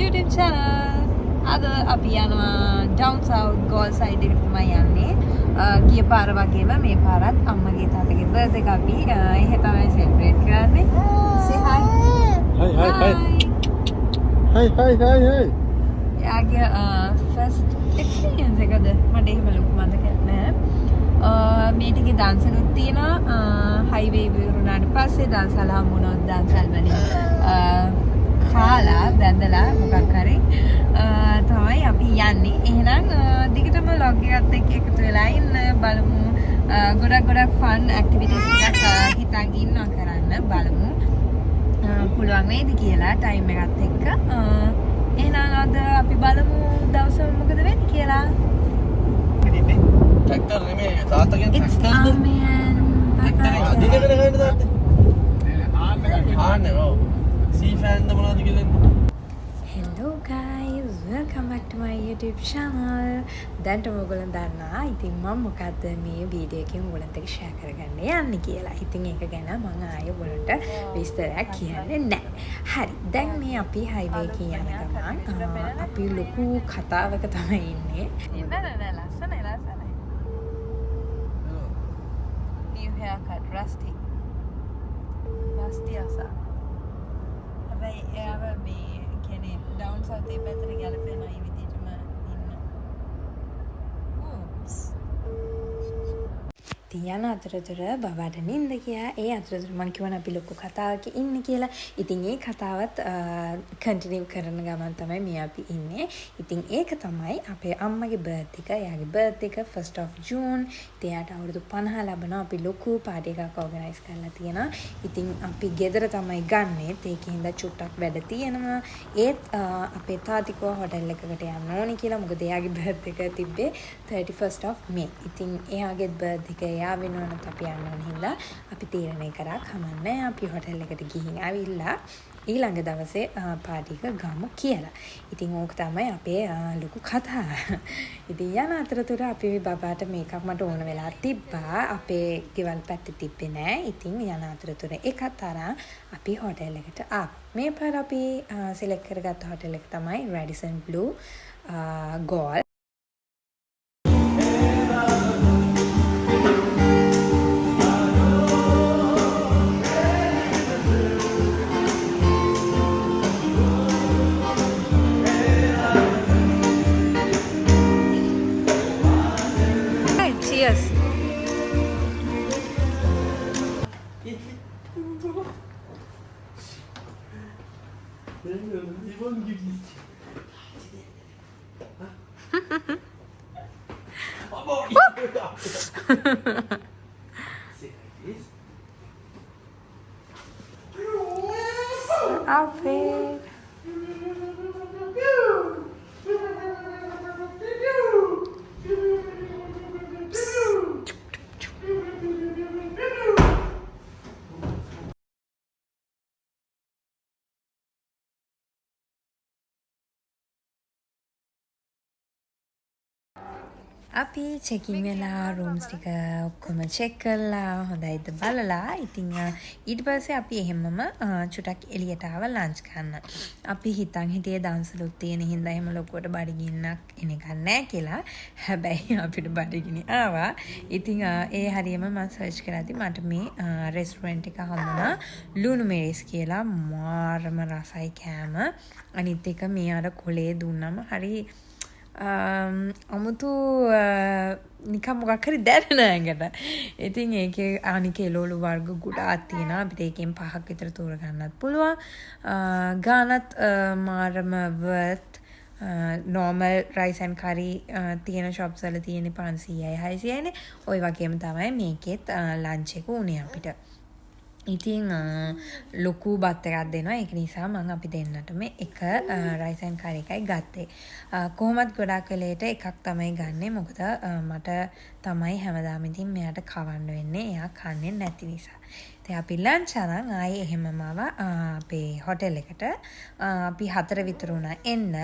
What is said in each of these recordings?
YouTube channel. Ada අපි යනවා down south goal side එකට තමයි යන්නේ. ගිය පාර වගේම මේ පාරත් අම්මගේ තාත්තගේ birthday එක අපි එහෙ තමයි celebrate කරන්නේ. Say hi. Hi. යාගේ first experience එකද මට එහෙම ලොකු මතකයක් නැහැ. මේ ටිකේ දන්සලුත් තියෙනවා. highway වුණාට පස්සේ දන්සල හම්බුනොත් දන්සල් වලින් කාලා බැඳලා මොකක් හරි තමයි අපි යන්නේ. එහෙනම් දිගටම vlog එකත් එක්ක එකතු වෙලා ඉන්න බලමු. ගොඩක් fun activities එකක් හිතන් ඉන්නවා කරන්න බලමු. පුළුවන් වේද කියලා time එකත් එක්ක. එහෙනම් අද අපි බලමු දවසම මොකද වෙන්නේ කියලා. ट्रैक्टर නෙමෙයි තාත්තගෙන් ट्रैक्टरද? ट्रैक्टर අදින කරගෙන තාත්තේ. ආන්නේ ඔව්. සී ෆෑන් ද මොනවද කියලා. Hello guys, welcome back to my YouTube channel. දැන් ඔයගොල්ලෝ දන්නා ඉතින් මම මොකද්ද මේ වීඩියෝ එකෙන් ඔයගොල්ලන්ට share කරගන්න යන්නේ කියලා. ඉතින් ඒක ගැන මම ආයෙ ඔයගොල්ලන්ට විස්තරයක් කියන්නේ නැහැ. හරි. දැන් මේ අපි highway එකේ යන ගමන් අපි ලොකු කතාවක තමයි ඉන්නේ. නෑ ලස්සනයි. New haircut, rusty අසා. හැබැයි එයාව මේ කියන්නේ down south ඒ පැත්තට ගැලපෙන මේ විදිහටම ඉන්න. oops. තියන අතරතුර බබාට නිින්ද ගියා. ඒ අතරතුර මං කිව්වනේ අපි ලොකු කතාවක ඉන්නේ කියලා. ඉතින් ඒ කතාවත් කන්ටිනියු කරන ගමන් තමයි මේ අපි ඉන්නේ. ඉතින් ඒක තමයි අපේ අම්මගේ බර්ත්ඩේ එක. එයාගේ බර්ත්ඩේ එක 1st of June. ඉතින් එයාට අවුරුදු 50 ලැබෙනවා. අපි ලොකු පාටි එකක් ඕගනයිස් කරලා තියෙනවා. ඉතින් අපි ගෙදර තමයි ගන්නෙ. ඒකින්ද චුට්ටක් වැඩ තියෙනවා. ඒත් අපේ තාත්තිකව හොටෙල් එකකට යන්න ඕනි කියලා. මොකද එයාගේ බර්ත්ඩේ එක තිබ්බේ 31st of May. ඉතින් එයාගේ බර්ත්ඩේ එක එයා වෙනුවනත් අපි යන්න ඕන හින්දා අපි තීරණය කරා කමන්නේ අපි හොටෙල් එකට ගිහින් ආවිල්ලා ඊළඟ දවසේ පාටි එක ගමු කියලා. ඉතින් ඕක තමයි අපේ ලොකු කතාව. ඉතින් යන අතරතුර අපි බබාට මේකක් මට ඕන වෙලා තිබ්බා. අපේ ගෙවල් පැත්තේ තිබ්බේ නෑ. ඉතින් යන අතරතුර එකත් අරන් අපි හොටෙල් එකට ආවා. මේ පාර අපි සිලෙක්ට් කරගත්ත හොටෙල් එක තමයි Radisson Blu Gold. Cheers. Outfit. අපි චෙකින් වෙලා රූම්ස් ටික ඔක්කොම චෙක් කරලා හොඳයිද බලලා ඉතින් ඊට පස්සේ අපි එහෙමම චුටක් එළියට ආව ලන්ච් ගන්න. අපි හිතන් හිටියේ දන්සලුත් තියෙන හින්දා එහෙම ලොකුවට බඩගින්නක් එන එකක් නැහැ කියලා. හැබැයි අපිට බඩගිනි ආවා. ඉතින් ඒ හරියම මම සර්ච් කරද්දි මට මේ රෙස්ටුරන්ට් එක හම්බුණා. ලුණු මෙරිස් කියලා මාරම රසයි කෑම. අනිත් එක මේ අර කොලේ දුන්නම හරි අමුතු නිකම් මොකක් හරි දැනෙන ඇඟට. ඉතින් ඒකේ අනික එළවලු වර්ග ගොඩාක් තියෙනවා. අපිට ඒකෙන් 5ක් විතර තෝර ගන්නත් පුළුවන්. ගානත් මාරම worth normal rice and curry තියෙන shops වල තියෙන 500යි 600යි නේ. ওই වගේම තමයි මේකෙත් lunch එක උනේ අපිට. ඉතින් ලොකු බත් එකක් දෙනවා. ඒක නිසා මම අපි දෙන්නටම එක rice and curry එකයි ගත්තේ. කොහොමත් ගොඩාක් වෙලේට එකක් තමයි ගන්නෙ. මොකද මට තමයි හැමදාම ඉතින් මෙයාට කවන්න වෙන්නේ. එයා කන්නේ නැති නිසා. ඉතින් අපි ලන්ච් අරන් ආයේ එහෙමම අපේ හොටෙල් එකට අපි 4 විතර වුණා එන්න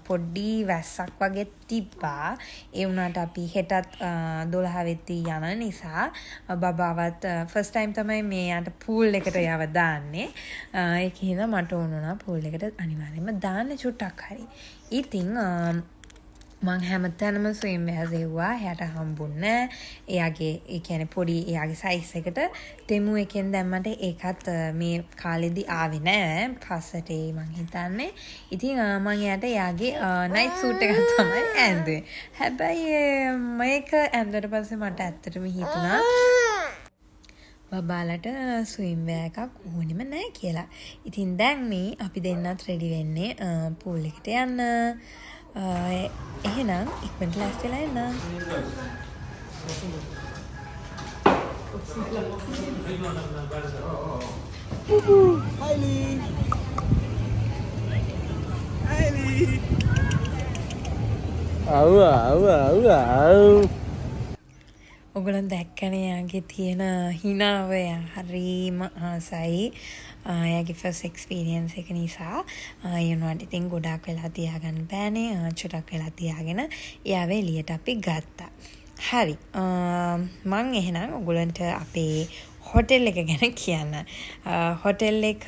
පොඩි වැස්සක් වගේ තිබ්බා. ඒ වුණාට අපි හෙටත් 12 වෙද්දී යන නිසා බබාවත් ෆස්ට් ටයිම් තමයි මෙයාට පූල් එකට යව දාන්නේ. ඒක හින්දා මට වුණා පූල් එකට අනිවාර්යයෙන්ම දාන්න චුට්ටක් හරි. ඉතින් මං හැමතැනම ස්විම් වෙයර්ස් එව්වා. එයාට හම්බුන්නේ එයාගේ ඒ කියන්නේ පොඩි එයාගේ සයිස් එකට තෙමු එකෙන් දැම්මට ඒකත් මේ කාලෙදි ආවේ නෑ. පස්සට මං හිතන්නේ. ඉතින් මං එයාට එයාගේ නයිට් සූට් එකක් තමයි ඇඳුවේ. හැබැයි මේක ඇඳලා පස්සේ මට ඇත්තටම හිතුණා බබාලට ස්විම් වෙයර් එකක් ඕනෙම නෑ කියලා. ඉතින් දැන් මේ අපි දෙන්නත් රෙඩි වෙන්නේ පූල් එකට යන්න. එහෙනම් ඉක්මනට ලෑස්ති වෙලා එන්න. ඔගලන් දැක්කනේ යාගේ තියෙන හිනාව හරිම ආසයි. එයාගේ ෆස්ට් එක්ස්පීරියන්ස් එක නිසා යුනවට ඉතින් ගොඩාක් වෙලා තියාගන්න බෑනේ. චුටක් වෙලා තියාගෙන එයාව එළියට අපි ගත්තා. හරි. මං එහෙනම් ඔයගලන්ට අපේ හොටෙල් එක ගැන කියන්න. හොටෙල් එක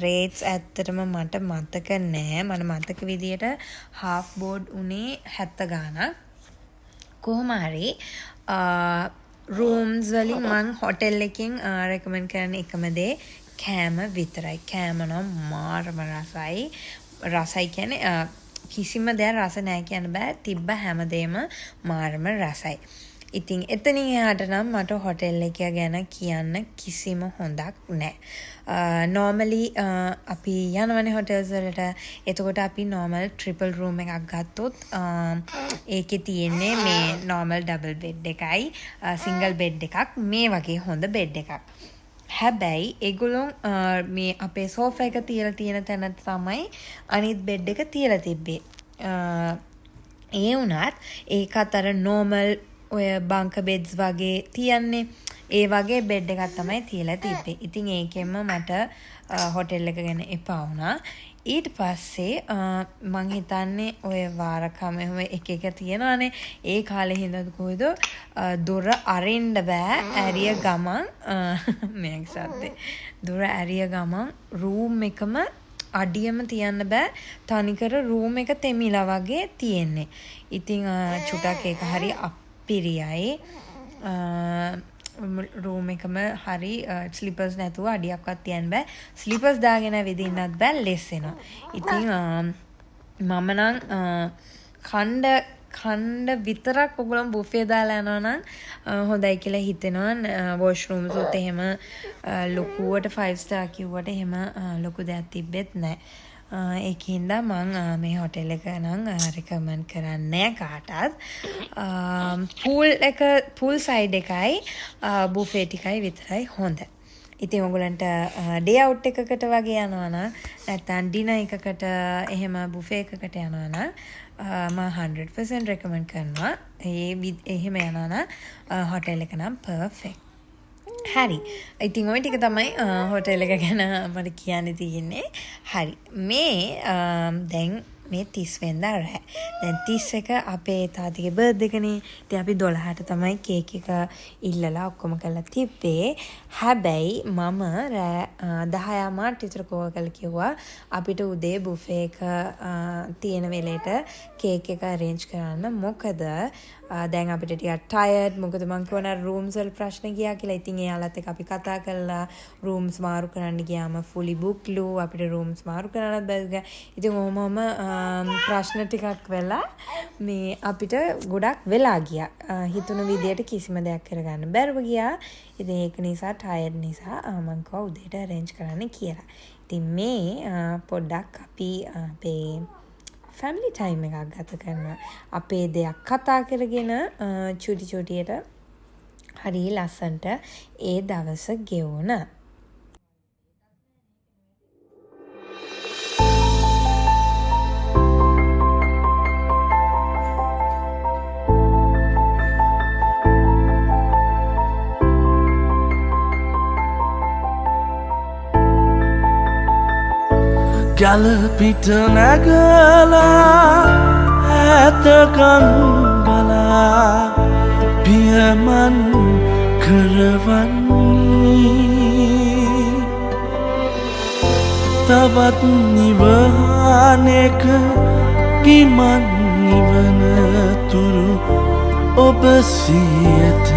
රේට්ස් ඇත්තටම මට මතක නෑ. මට මතක විදියට හාෆ් බෝඩ් උනේ 70 ගාණක්. කොහොම හරි රූම්ස් වලින් මං හොටෙල් එකෙන් රෙකමන්ඩ් කරන එකම දේ කෑම විතරයි. කෑම නම් මාරම රසයි. රසයි කියන්නේ කිසිම දෙයක් රස නැහැ කියන්න බෑ. තිබ්බ හැමදේම මාරම රසයි. ඉතින් එතනින් එහාට නම් මට හොටෙල් එක ගැන කියන්න කිසිම හොඳක් නැහැ. normally අපි යනවනේ හොටෙල්ස් වලට. එතකොට අපි normal triple room එකක් ගත්තොත් ඒකේ තියෙන්නේ මේ normal double bed එකයි single bed එකක් මේ වගේ හොඳ bed එකක්. හැබැයි ඒගොල්ලෝ මේ අපේ සෝෆා එක තියලා තියෙන තැන තමයි අනිත් බෙඩ් එක තියලා තිබ්බේ. ඒ වුණත් ඒකත් අර normal ඔය බංක බෙඩ්ස් වගේ තියන්නේ ඒ වගේ බෙඩ් එකක් තමයි තියලා තිබ්බේ. ඉතින් ඒකෙන්ම මට හොටෙල් එක ගැන එපා වුණා. ඊට පස්සේ මං හිතන්නේ ඔය වාරකම එහෙම එක තියෙනවානේ. ඒ කාලේ හින්දාද කොහෙද දොර අරින්න බෑ. ඇරිය ගමන් මේක සද්දේ. දොර ඇරිය ගමන් රූම් එකම අඩියම තියන්න බෑ. තනිකර රූම් එක තෙමිලා වගේ තියෙන්නේ. ඉතින් චුටක් ඒක හරි අපිරියයි. රූම් එකම හරි ස්ලිපර්ස් නැතුව අඩියක්වත් තියන්න බෑ. ස්ලිපර්ස් දාගෙන විදින්නත් බෑ. ලෙස් වෙනවා. ඉතින් මම නම් කණ්ඩ විතරක් ඔයගොල්ලෝ බුෆේ දාලා යනවා නම් හොඳයි කියලා හිතෙනවා. වොෂ්රූම්ස් උත් එහෙම ලොකුවට 5 star කිව්වට එහෙම ලොකු දෙයක් තිබෙත් නැහැ. ඒකින්ද මං මේ හොටෙල් එක නම් රෙකමන්ඩ් කරන්නේ කාටවත්. පූල් සයිඩ් එකයි බුෆේ ටිකයි විතරයි හොඳ. ඉතින් ඔයගලන්ට ඩේ අවුට් එකකට වගේ යනවා නම් නැත්නම් ඩිනර් එකකට එහෙම බුෆේ එකකට යනවා නම් මම 100% රෙකමන්ඩ් කරනවා. එහෙම යනවා නම් හොටෙල් එක නම් පර්ෆෙක්ට්. හරි. ඉතින් ඔය ටික තමයි හොටෙල් එක ගැන මට කියන්න තියෙන්නේ. හරි. මේ දැන් මේ 30 වෙනිදා රෑ. දැන් 31 අපේ තාත්තගේ බර්ත්ඩේ එකනේ. ඉතින් අපි 12ට තමයි කේක් එක ඉල්ලලා ඔක්කොම කරලා තිබ්බේ. හැබැයි මම රෑ 10 මාට විතර කෝල් කරලා කිව්වා අපිට උදේ බුෆේ එක තියෙන වෙලේට කේක් එක arrange කරන්න. මොකද දැන් අපිට ටිකක් tired. මොකද මං කියවන rooms වල ප්‍රශ්න ගියා කියලා. ඉතින් එයාලත් එක්ක අපි කතා කරලා rooms මාරු කරන්න ගියාම fully booked ලු. අපිට rooms මාරු කරන්නත් බැහැ. ඉතින් ඔහොමම ප්‍රශ්න ටිකක් වෙලා මේ අපිට ගොඩක් වෙලා ගියා. හිතුණු විදියට කිසිම දෙයක් කරගන්න බැරුව ගියා. ඉතින් ඒක නිසා tired නිසා මං කව උදේට arrange කරන්න කියලා. ඉතින් මේ පොඩ්ඩක් අපි අපේ family time එකක් ගත කරනවා. අපේ දෙයක් කතා කරගෙන චුටි චුටියට හරි ලස්සන්ට ඒ දවස ගෙවුණා. ජල පිට නැගලා ඇතකන් බලා පියමන් කරවන්නේ තවත් නිවහනක ගිමන් නිවන තුරු ඔබ සියත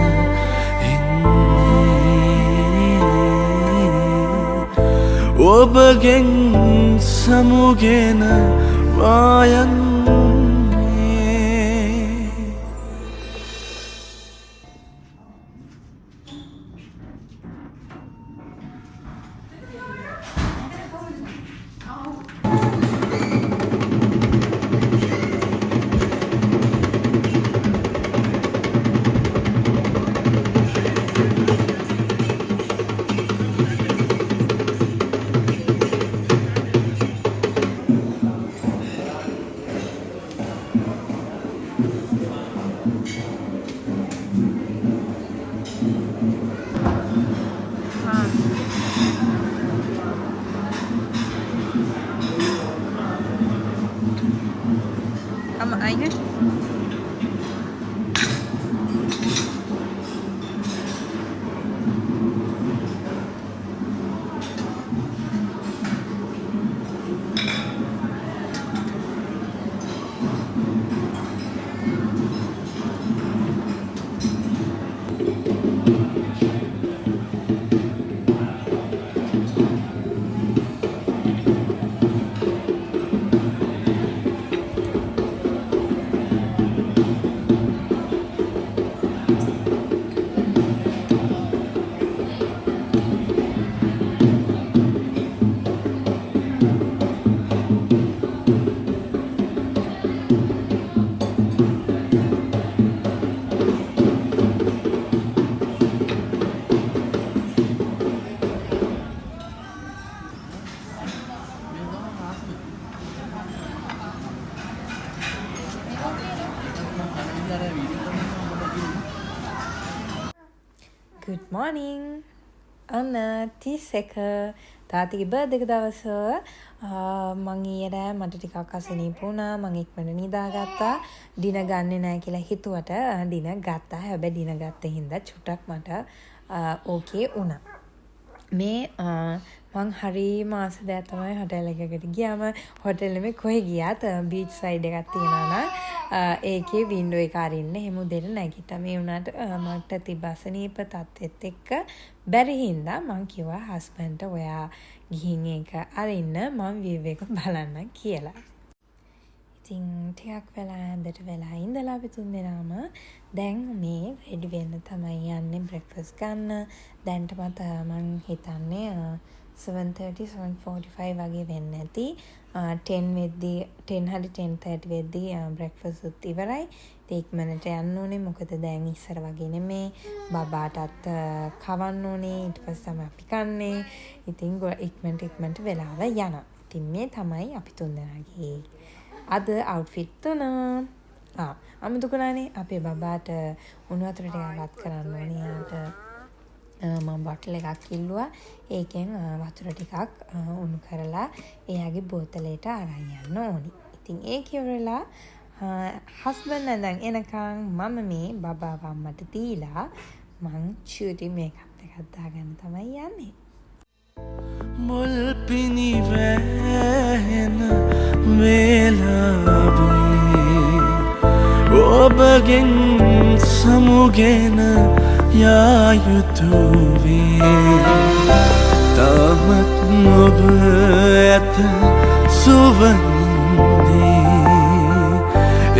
ඔබගෙන් සමුගෙන වායන්නේ Good morning. අන්න 31 තාත්තගේ බර්ත්ඩේ එක දවස මං ඊයේ රෑ මට ටිකක් අසනීප වුණා. මං ඉක්මනට නිදාගත්තා. ඩිනර් ගන්නෙ නැහැ කියලා හිතුවට ඩිනර් ගත්තා. හැබැයි ඩිනර් ගත්තේ හින්දා චුට්ටක් මට ඕකේ වුණා. මේ මං හරි මාස දෙකක් තමයි හොටෙල් එකකට ගියාම හොටෙල් එකේ කොහෙ ගියත් බීච් සයිඩ් එකක් තියෙනවා නම් ඒකේ වින්ඩෝ එක අරින්න එහෙම දෙන්න නැගිට්ටා. මේ වුණාට මට තිබසනීප තත්ත්වෙත් එක්ක බැරි හින්දා මං කිව්වා හස්බන්ඩ්ට ඔයා ගිහින් ඒක අරින්න මං view එක බලන්න කියලා. ඉතින් ටිකක් වෙලා ඇඳට වෙලා ඉඳලා අපි තුන්දෙනාම දැන් මේ රෙඩි වෙන්න තමයි යන්නේ බ්‍රෙක්ෆාස්ට් ගන්න. දැන්ට මට මං හිතන්නේ 7:30 7:45 වගේ වෙන්න ඇති. 10 වෙද්දී 10 හරි 10:30 වෙද්දී බ්‍රෙක්ෆාස්ට් උත් ඉවරයි. ඉක්මනට යන්න ඕනේ මොකද දැන් ඉස්සර වගේ නෙමේ. බබාටත් කවන්න ඕනේ. ඊට පස්සේ තමයි අපි කන්නේ. ඉතින් ඉක්මනට වෙලාව යනවා. ඉතින් මේ තමයි අපි තුන්දෙනාගේ අද අවුට්ෆිට් තුන. අමුතුකුණානේ අපේ බබාට උණු වතුර ටිකක් රත් කරන්න ඕනේ. යාට මම බොටල් එකක් කිල්ලුවා. ඒකෙන් වතුර ටිකක් උණු කරලා එයාගේ බෝතලයට අරන් යන්න ඕනි. ඉතින් ඒක ඉවරලා හස්බන්ඩ් නැඳන් එනකන් මම මේ බබාව අම්මට දීලා මං චූටි මේකප් එකක් දාගන්න තමයි යන්නේ. මුල් පිනිවැහෙන වේලාවේ ඔබගෙන් සමුගෙන යා යුතුවේ තවත් ඔබ ඇත සුවඳේ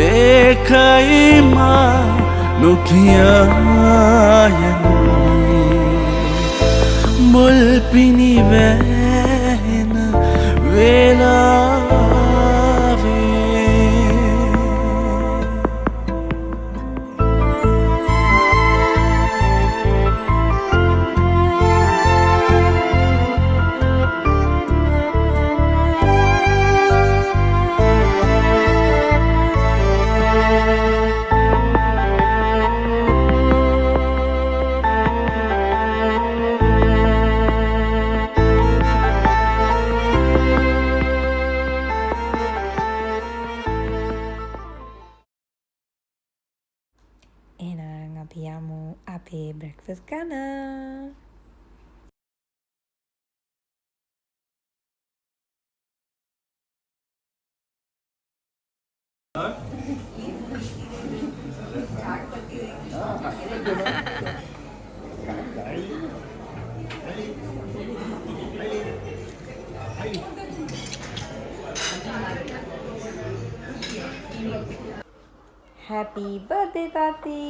ඒකයි මා නොකියා යන්නේ මුල් පිනිවැහෙන වේලාවේ අපි යමු අපේ බ්‍රෙක්ෆාස්ට් ගන්න. Happy birthday තාති.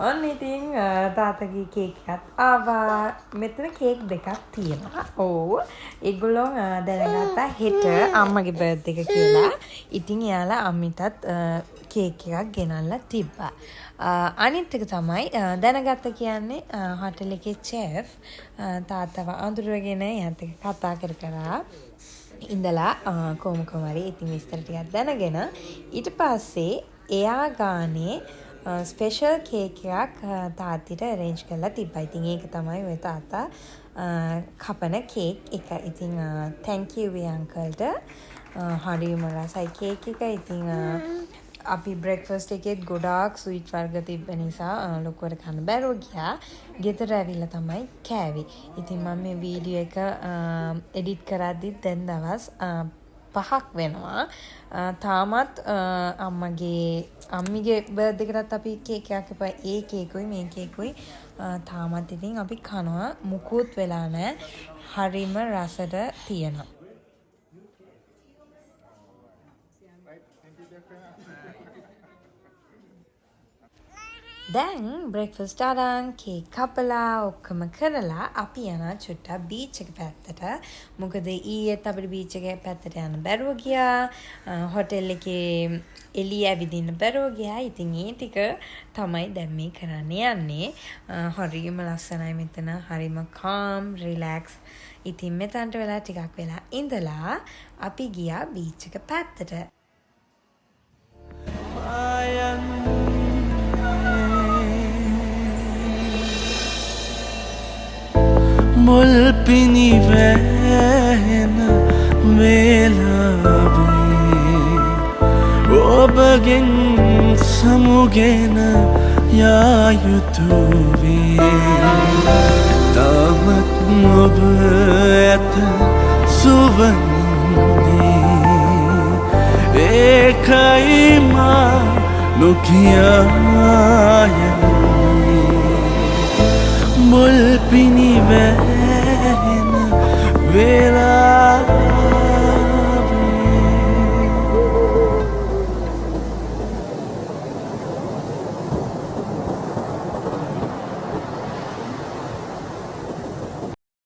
ඔන්න ඉතින් තාත්තගේ කේක් එකත් ආවා. මෙතන කේක් දෙකක් තියෙනවා. ඔව්. ඒගොල්ලෝ දැනගත්තා හෙට අම්මගේ බර්ත්ඩේ එක කියලා. ඉතින් එයාලා අම්මිටත් කේක් එකක් ගෙනල්ලා තිබ්බා. අනිත් එක තමයි දැනගත්ත කියන්නේ හෝටල් එකේ චෙෆ් තාත්තව අඳුරගෙන එයාත් එක්ක කතා කරා. ඉඳලා කොහොමකමරි ඉතින් විස්තර ටිකක් දැනගෙන ඊට පස්සේ එයා ගානේ ස්පෙෂල් කේක් එකක් තාත්තිට arrange කරලා තිබ්බා. ඉතින් ඒක තමයි ඔය තාත්තා කපන කේක් එක. ඉතින් thank you ඒ අංකල්ට. හරිම රසයි කේක් එක. ඉතින් අපි බ්‍රෙක්ෆාස්ට් එකේත් ගොඩාක් ස්වීට් වර්ග තිබ්බ නිසා ලොකුවට කන්න බැරුව ගියා. ගෙදර ඇවිල්ලා තමයි කෑවේ. ඉතින් මම මේ වීඩියෝ එක එඩිට් කරද්දි දැන් දවස් 5ක් වෙනවා. තාමත් අම්මිගේ බර්ත්ඩේ එකටත් අපි කේක් එකක් කපා ඒ කේකුයි මේ කේකුයි තාමත් ඉතින් අපි කනවා. මුකුත් වෙලා නැහැ. හරිම රසට තියෙනවා. දැන් බ්‍රෙක්ෆාස්ට් අරන් කේක් කපලා ඔක්කොම කරලා අපි යනවා චුට්ටක් බීච් එක පැත්තට. මොකද ඊයේත් අපිට බීච් එක පැත්තට යන්න බැරුව ගියා. හෝටල් එකේ එළිය ඇවිදින්න බැරුව ගියා. ඉතින් ඒ ටික තමයි දැන් මේ කරන්න යන්නේ. හරිම ලස්සනයි මෙතන. හරිම calm, relax. ඉතින් මෙතනට වෙලා ටිකක් වෙලා ඉඳලා අපි ගියා බීච් එක පැත්තට. මුල් පිනිවැහෙන වේලාවේ ඔබගෙන් සමුගෙන යා යුතු වේ. තවත් ඔබ ඇත සුවඳේ ඒකයි මා නොකියා මුල් පිනිවැහෙන වේ